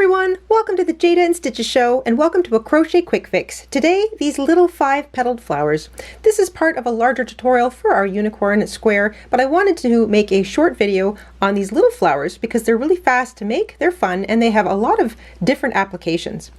everyone, welcome to the Jayda InStitches show and welcome to a crochet quick fix. Today, these little 5-petaled flowers. This is part of a larger tutorial for our unicorn square, but I wanted to make a short video on these little flowers because they're really fast to make, they're fun, and they have a lot of different applications.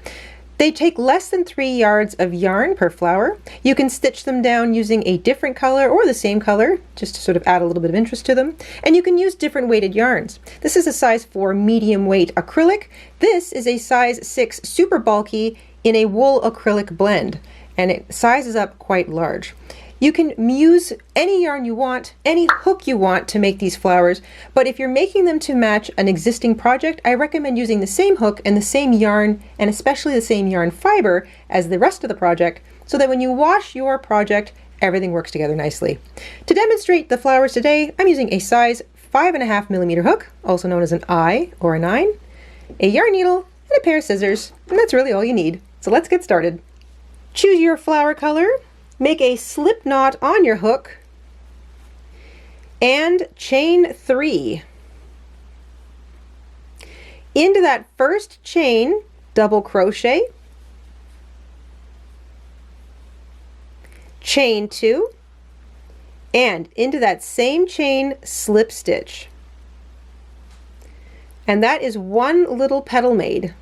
They take less than 3 yards of yarn per flower. You can stitch them down using a different color or the same color, just to sort of add a little bit of interest to them. And you can use different weighted yarns. This is a size 4 medium weight acrylic. This is a size 6 super bulky in a wool acrylic blend, and it sizes up quite large. You can use any yarn you want, any hook you want to make these flowers, but if you're making them to match an existing project, I recommend using the same hook and the same yarn, and especially the same yarn fiber as the rest of the project, so that when you wash your project, everything works together nicely. To demonstrate the flowers today, I'm using a size 5.5mm hook, also known as an I or a 9, a yarn needle, and a pair of scissors, and that's really all you need. So let's get started. Choose your flower color. Make a slip knot on your hook and chain 3. Into that first chain, double crochet, chain 2, and into that same chain, slip stitch. And that is one little petal made.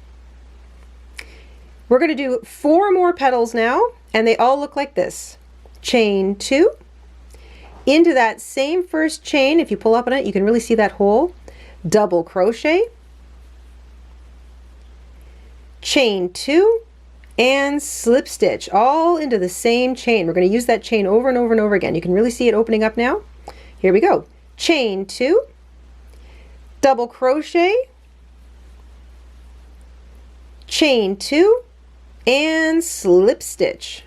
We're going to do 4 more petals now, and they all look like this. Chain 2, into that same first chain, if you pull up on it, you can really see that hole, double crochet, chain 2, and slip stitch, all into the same chain. We're going to use that chain over and over and over again. You can really see it opening up now. Here we go. Chain 2, double crochet, chain 2, and slip stitch.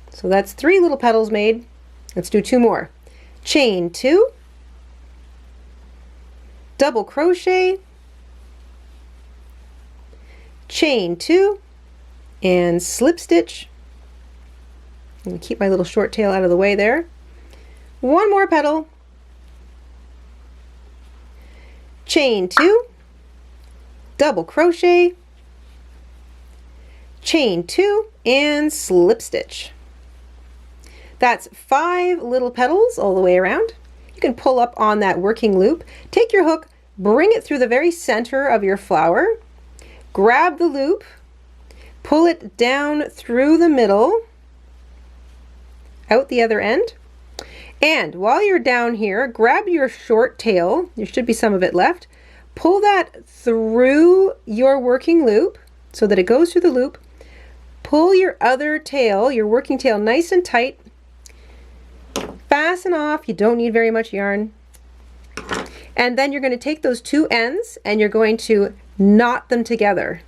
So that's 3 little petals made. Let's do 2 more. Chain 2, double crochet, chain 2, and slip stitch. I'm going to keep my little short tail out of the way there. 1 more petal, chain 2, double crochet, chain 2, and slip stitch. That's 5 little petals all the way around. You can pull up on that working loop, take your hook, bring it through the very center of your flower, grab the loop, pull it down through the middle, out the other end, and while you're down here, grab your short tail, there should be some of it left, pull that through your working loop so that it goes through the loop, pull your other tail, your working tail, nice and tight, fasten off, you don't need very much yarn, and then you're going to take those 2 ends and you're going to knot them together.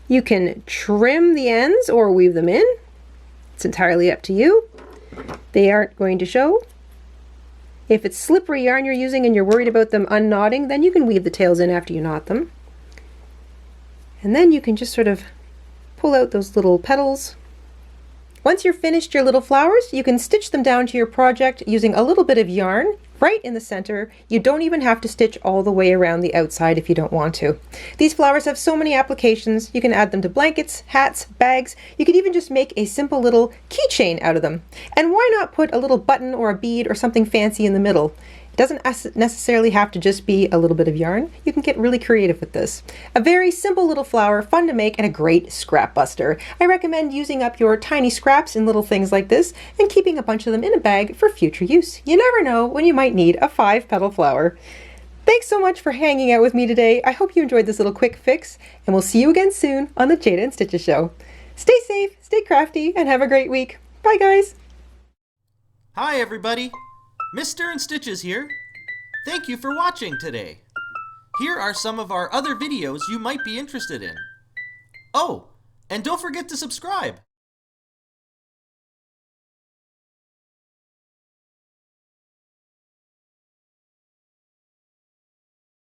You can trim the ends or weave them in. It's entirely up to you. They aren't going to show. If it's slippery yarn you're using and you're worried about them unknotting, then you can weave the tails in after you knot them. And then you can just sort of pull out those little petals. Once you're finished your little flowers, you can stitch them down to your project using a little bit of yarn right in the center. You don't even have to stitch all the way around the outside if you don't want to. These flowers have so many applications. You can add them to blankets, hats, bags. You could even just make a simple little keychain out of them. And why not put a little button or a bead or something fancy in the middle? It doesn't necessarily have to just be a little bit of yarn. You can get really creative with this. A very simple little flower, fun to make, and a great scrap buster. I recommend using up your tiny scraps in little things like this and keeping a bunch of them in a bag for future use. You never know when you might need a 5-petal flower. Thanks so much for hanging out with me today. I hope you enjoyed this little quick fix, and we'll see you again soon on the Jayda InStitches show. Stay safe, stay crafty, and have a great week. Bye guys! Hi everybody! Mr. InStitches here. Thank you for watching today. Here are some of our other videos you might be interested in. Oh, and don't forget to subscribe.